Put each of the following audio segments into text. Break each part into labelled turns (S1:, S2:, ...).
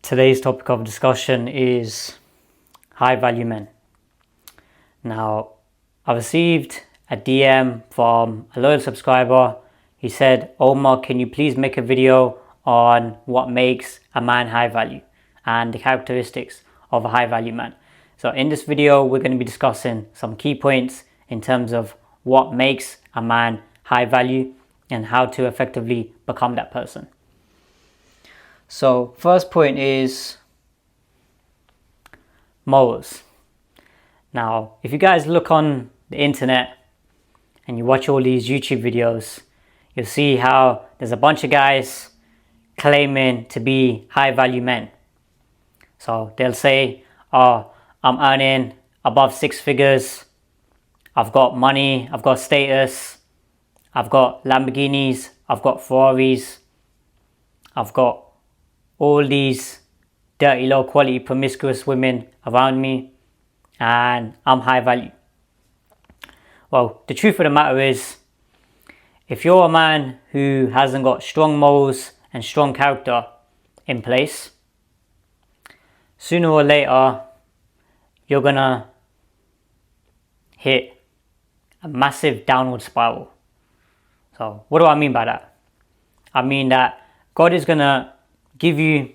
S1: Today's topic of discussion is high value men. Now, I received a DM from a loyal subscriber. He said, Omar, can you please make a video on what makes a man high value and the characteristics of a high value man? So in this video, we're going to be discussing some key points in terms of what makes a man high value and how to effectively become that person. So first point is morals. Now, if you guys look on the internet and you watch all these YouTube videos, you'll see how there's a bunch of guys claiming to be high value men. So they'll say, oh, I'm earning above 6 figures, I've got money, I've got status, I've got Lamborghinis, I've got Ferraris, I've got all these dirty, low quality, promiscuous women around me, and I'm high value. Well, the truth of the matter is, if you're a man who hasn't got strong morals and strong character in place, sooner or later, you're gonna hit a massive downward spiral. So what do I mean by that? I mean that God is gonna give you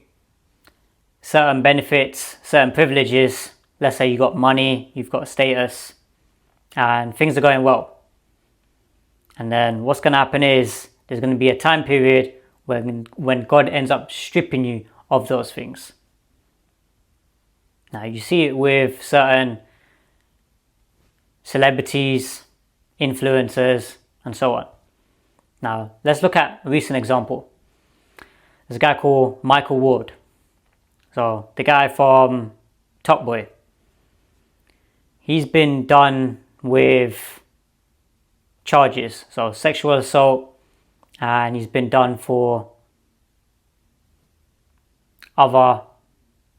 S1: certain benefits, certain privileges. Let's say you got money, you've got status, and things are going well. And then what's going to happen is there's going to be a time period when God ends up stripping you of those things. Now you see it with certain celebrities, influencers, and so on. Now let's look at a recent example. There's a guy called Michael Ward. So the guy from Top Boy. He's been done with charges, so sexual assault, and he's been done for other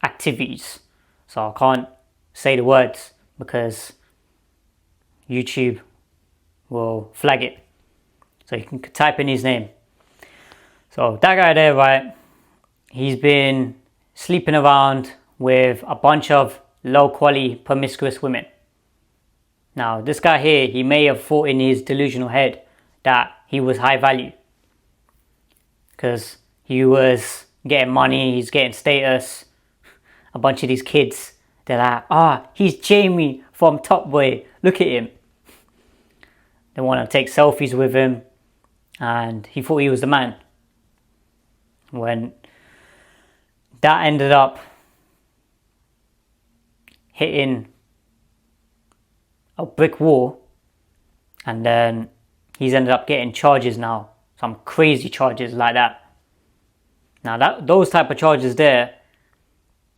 S1: activities. So I can't say the words because YouTube will flag it. So you can type in his name. So that guy there, right, he's been sleeping around with a bunch of low quality promiscuous women. Now this guy here, he may have thought in his delusional head that he was high value because he was getting money, he's getting status. A bunch of these kids, they're like, he's Jamie from Top Boy, look at him. They want to take selfies with him, and he thought he was the man. When that ended up hitting a brick wall, and then he's ended up getting charges now, some crazy charges like that. Now those type of charges there,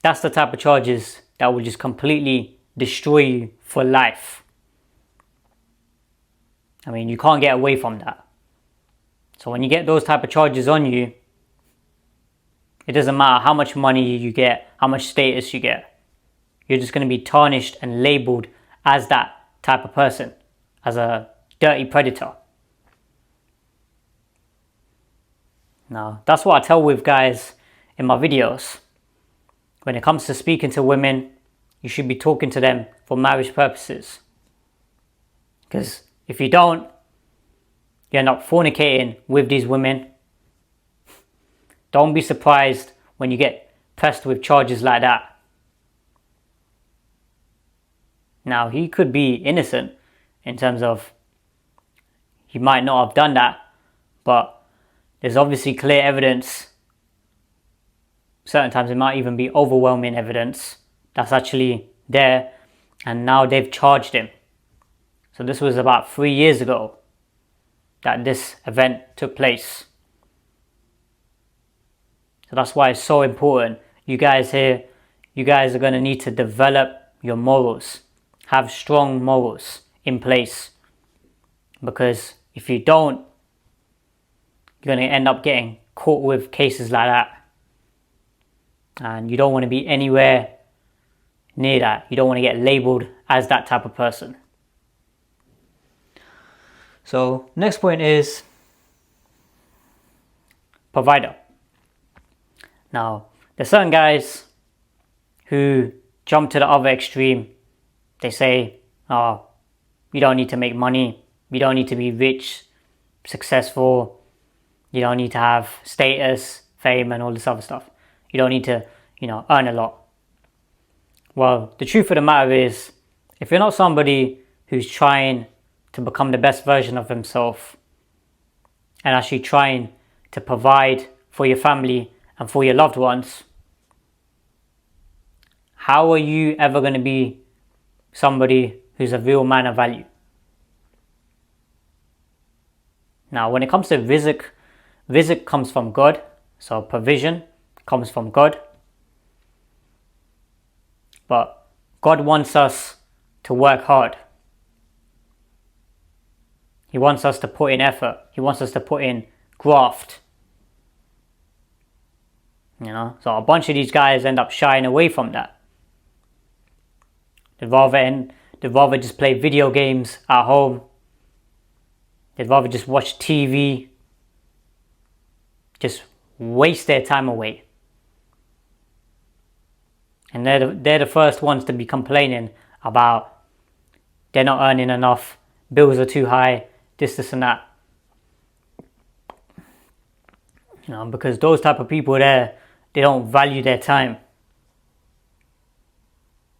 S1: that's the type of charges that will just completely destroy you for life. I mean, you can't get away from that. So when you get those type of charges on you, it doesn't matter how much money you get, how much status you get. You're just going to be tarnished and labeled as that type of person, as a dirty predator. Now, that's what I tell with guys in my videos. When it comes to speaking to women, you should be talking to them for marriage purposes. Because if you don't, you end up fornicating with these women. Don't be surprised when you get pressed with charges like that. Now, he could be innocent in terms of he might not have done that, but there's obviously clear evidence. Certain times it might even be overwhelming evidence that's actually there, and now they've charged him. So this was about 3 years ago that this event took place. So that's why it's so important. You guys here, you guys are going to need to develop your morals. Have strong morals in place. Because if you don't, you're going to end up getting caught with cases like that. And you don't want to be anywhere near that. You don't want to get labeled as that type of person. So next point is provider. Now, There's certain guys who jump to the other extreme. They say, oh, you don't need to make money. You don't need to be rich, successful. You don't need to have status, fame, and all this other stuff. You don't need to, earn a lot. Well, the truth of the matter is, if you're not somebody who's trying to become the best version of himself and actually trying to provide for your family and for your loved ones, how are you ever going to be somebody who's a real man of value? Now, when it comes to rizq comes from God, so provision comes from God. But God wants us to work hard. He wants us to put in effort. He wants us to put in graft. So a bunch of these guys end up shying away from that. They'd rather just play video games at home. They'd rather just watch TV. Just waste their time away. And they're the first ones to be complaining about they're not earning enough, bills are too high, this and that. Because those type of people there, they don't value their time.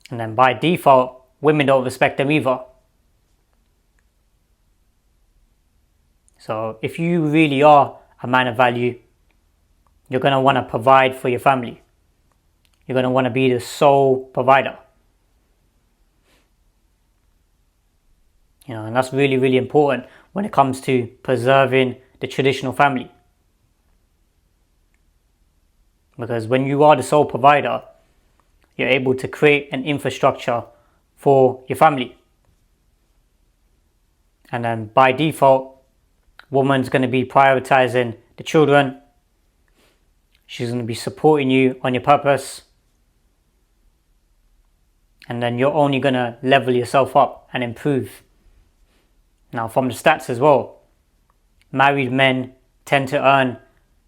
S1: And then by default, women don't respect them either. So if you really are a man of value, you're going to want to provide for your family. You're going to want to be the sole provider. And that's really, really important when it comes to preserving the traditional family. Because when you are the sole provider, you're able to create an infrastructure for your family. And then by default, woman's going to be prioritizing the children. She's going to be supporting you on your purpose. And then you're only going to level yourself up and improve. Now, from the stats as well, married men tend to earn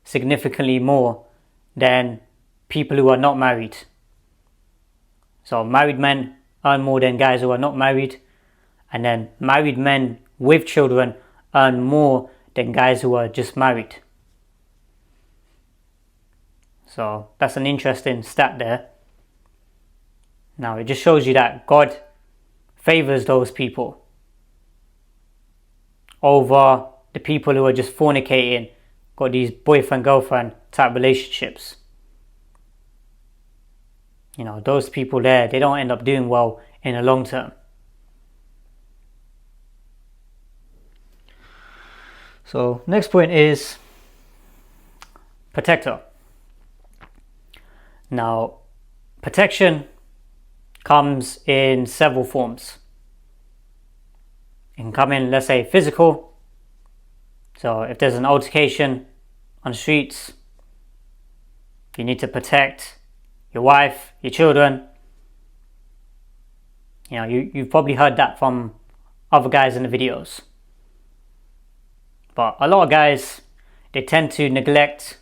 S1: significantly more than people who are not married. So married men earn more than guys who are not married. And then married men with children earn more than guys who are just married. So that's an interesting stat there. Now, it just shows you that God favors those people over the people who are just fornicating, got these boyfriend-girlfriend type relationships. Those people there, they don't end up doing well in the long term. So, next point is protector. Now, protection comes in several forms. It can come in, let's say, physical. So if there's an altercation on the streets, you need to protect your wife, your children. You've probably heard that from other guys in the videos. But a lot of guys, they tend to neglect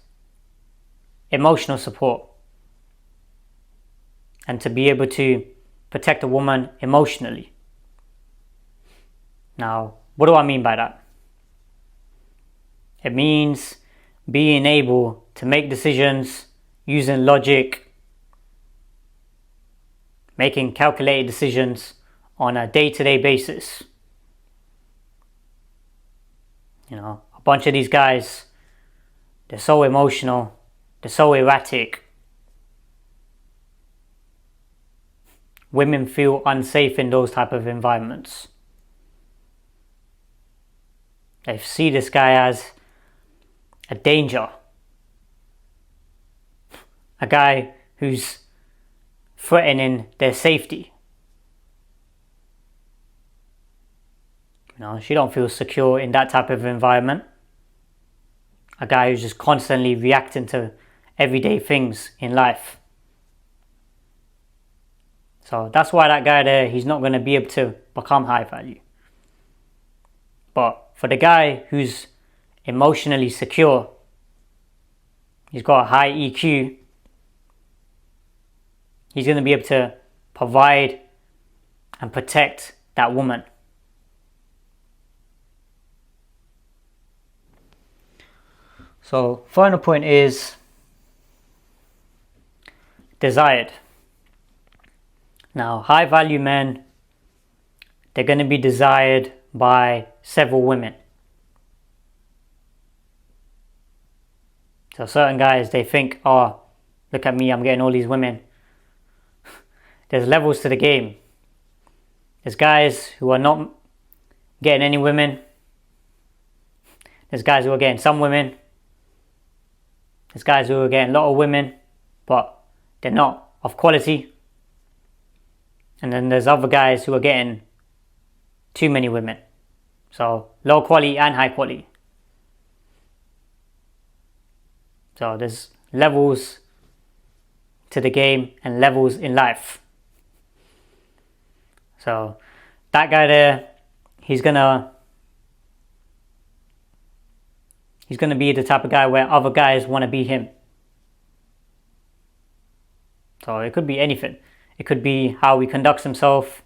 S1: emotional support and to be able to protect a woman emotionally. Now, what do I mean by that? It means being able to make decisions using logic, making calculated decisions on a day-to-day basis. A bunch of these guys, they're so emotional, they're so erratic. Women feel unsafe in those type of environments. They see this guy as a danger. A guy who's threatening their safety. She don't feel secure in that type of environment. A guy who's just constantly reacting to everyday things in life. So that's why that guy there, he's not going to be able to become high value. But for the guy who's emotionally secure, he's got a high EQ, he's going to be able to provide and protect that woman. So, final point is desired. Now, high value men, they're going to be desired by several women. So certain guys, they think, oh, look at me, I'm getting all these women. There's levels to the game. There's guys who are not getting any women. There's guys who are getting some women. There's guys who are getting a lot of women, but they're not of quality. And then there's other guys who are getting too many women. So low quality and high quality. So there's levels to the game and levels in life. So that guy there, he's gonna be the type of guy where other guys want to be him. So it could be anything. It could be how he conducts himself,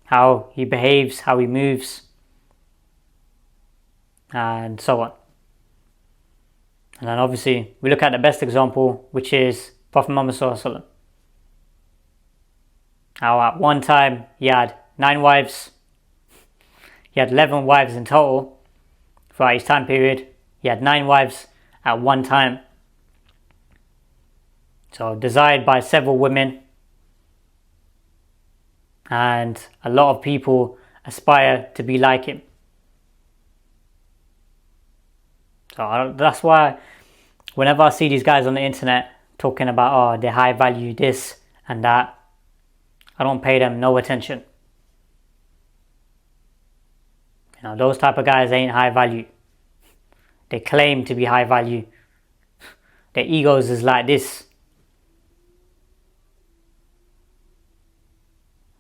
S1: how he behaves, how he moves, and so on. And then obviously we look at the best example, which is Prophet Muhammad Sallallahu Alaihi Wasallam. How at one time he had 9 wives. He had 11 wives in total throughout his time period. He had 9 wives at one time. So desired by several women. And a lot of people aspire to be like him. So that's why whenever I see these guys on the internet talking about, oh, they high value this and that, I don't pay them no attention. You know, those type of guys ain't high value. They claim to be high value. Their egos is like this.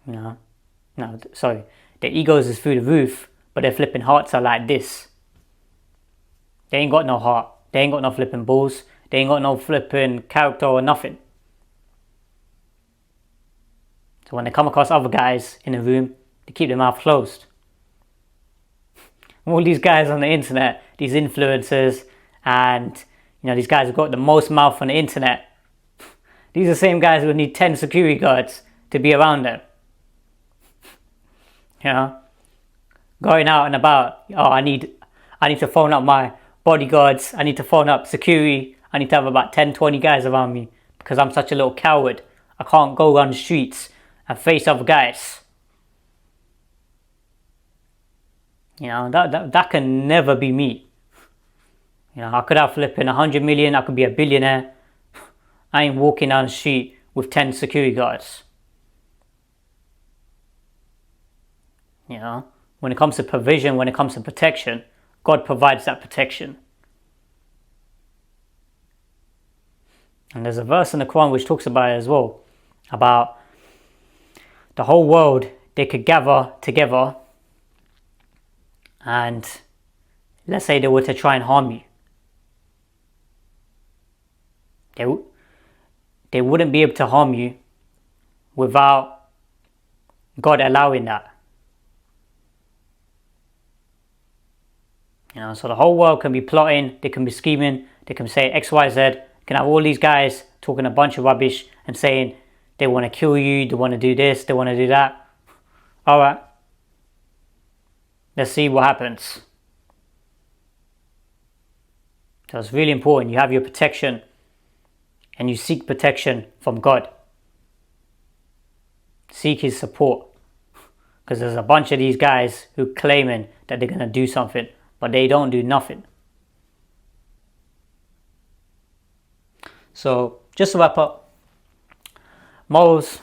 S1: You know, their egos is through the roof, but their flipping hearts are like this. They ain't got no heart. They ain't got no flipping balls. They ain't got no flipping character or nothing. So when they come across other guys in a room, they keep their mouth closed. All these guys on the internet, these influencers, and these guys who've got the most mouth on the internet, these are the same guys who need 10 security guards to be around them. Going out and about, oh, I need to phone up my bodyguards, I need to phone up security, I need to have about 10, 20 guys around me because I'm such a little coward. I can't go around the streets and face other guys. That can never be me. I could have flipping 100 million, I could be a billionaire. I ain't walking down the street with 10 security guards. When it comes to provision, when it comes to protection, God provides that protection. And there's a verse in the Quran which talks about it as well, about the whole world, they could gather together, and let's say they were to try and harm you. They wouldn't be able to harm you without God allowing that. So the whole world can be plotting, they can be scheming, they can say X, Y, Z, can have all these guys talking a bunch of rubbish and saying they want to kill you, they want to do this, they want to do that. Alright, let's see what happens. So it's really important you have your protection and you seek protection from God. Seek His support, because there's a bunch of these guys who claiming that they're going to do something, but they don't do nothing. So just to wrap up, morals,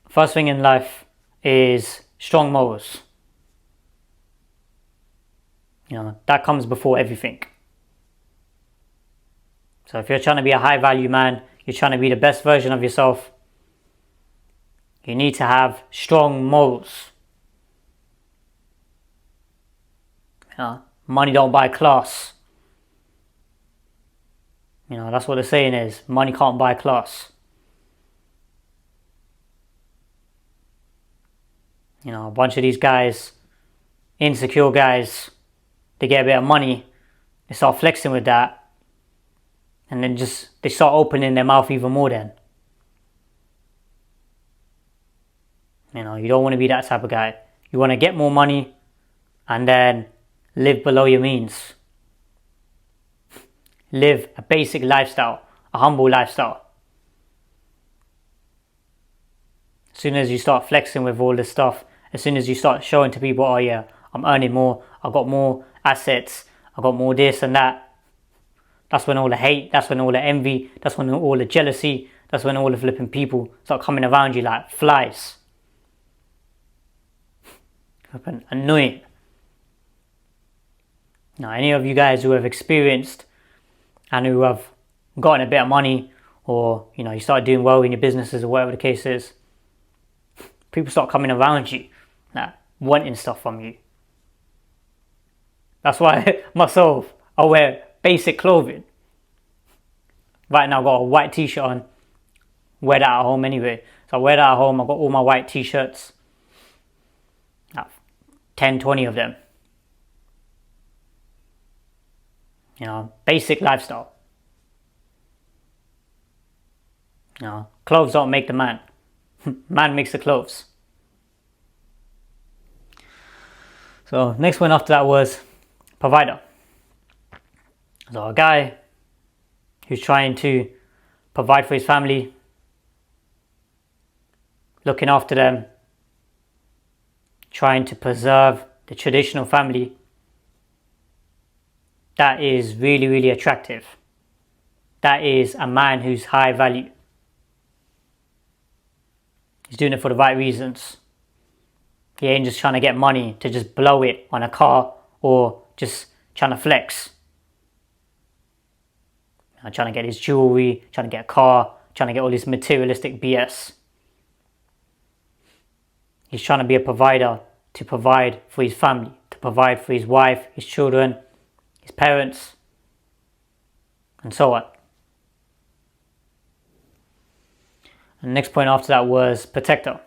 S1: first thing in life is strong morals. That comes before everything. So if you're trying to be a high value man, you're trying to be the best version of yourself, you need to have strong morals. Money don't buy class. You know, that's what the saying is. Money can't buy class. You know, a bunch of these guys, insecure guys, they get a bit of money, they start flexing with that, and then they start opening their mouth even more then. You know, you don't want to be that type of guy. You want to get more money and then live below your means. Live a basic lifestyle, a humble lifestyle. As soon as you start flexing with all this stuff, as soon as you start showing to people, oh yeah, I'm earning more, I've got more assets, I've got more this and that, that's when all the hate, that's when all the envy, that's when all the jealousy, that's when all the flipping people start coming around you like flies. Flipping annoying. Now, any of you guys who have experienced and who have gotten a bit of money, or you know, you start doing well in your businesses or whatever the case is, people start coming around you, like wanting stuff from you. That's why myself, I wear basic clothing. Right now I've got a white t-shirt on, wear that at home anyway. So I wear that at home, I've got all my white t-shirts, like 10, 20 of them. You know, basic lifestyle. You know, clothes don't make the man. Man makes the clothes. So next one after that was provider. So a guy who's trying to provide for his family, looking after them, trying to preserve the traditional family. That is really, really attractive. That is a man who's high value. He's doing it for the right reasons. He ain't just trying to get money to just blow it on a car or just trying to flex. Trying to get his jewelry, trying to get a car, trying to get all this materialistic BS. He's trying to be a provider, to provide for his family, to provide for his wife, his children, his parents, and so on. And the next point after that was protector.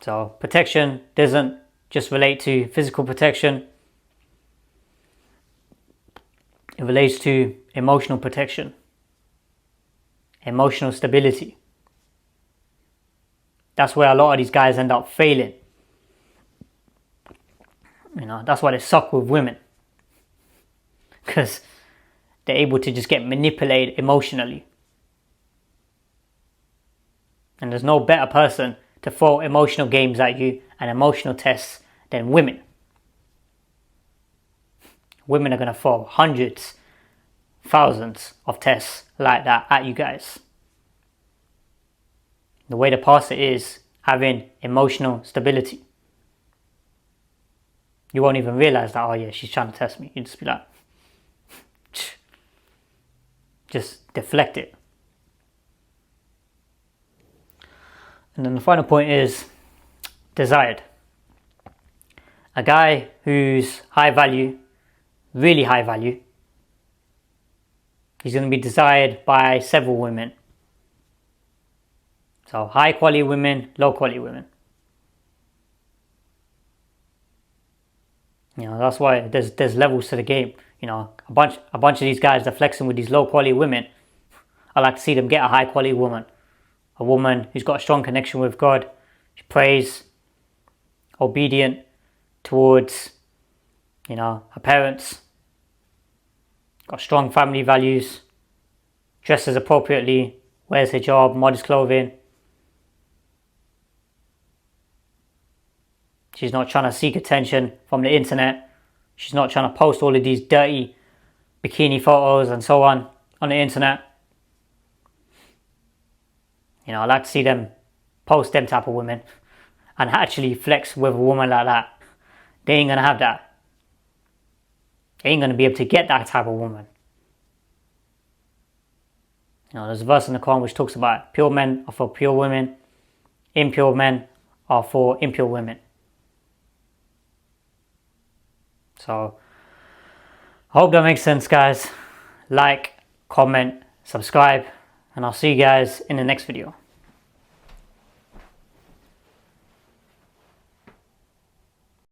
S1: So protection doesn't just relate to physical protection. It relates to emotional protection, emotional stability. That's where a lot of these guys end up failing. You know, that's why they suck with women. Because they're able to just get manipulated emotionally. And there's no better person to throw emotional games at you and emotional tests than women. Women are going to throw hundreds, thousands of tests like that at you guys. The way to pass it is having emotional stability. You won't even realize that, oh yeah, she's trying to test me. You just be like, just deflect it. And then the final point is desired. A guy who's high value, really high value, he's going to be desired by several women. So high quality women, low quality women. You know, that's why there's levels to the game. You know, a bunch of these guys are flexing with these low quality women. I like to see them get a high quality woman. A woman who's got a strong connection with God. She prays, obedient towards, you know, her parents. Got strong family values. Dresses appropriately. Wears hijab, modest clothing. She's not trying to seek attention from the internet. She's not trying to post all of these dirty bikini photos and so on the internet. You know, I like to see them post them type of women and actually flex with a woman like that. They ain't going to have that. They ain't going to be able to get that type of woman. You know, there's a verse in the Quran which talks about pure men are for pure women, impure men are for impure women. So, I hope that makes sense, guys. like, comment, subscribe, and I'll see you guys in the next video.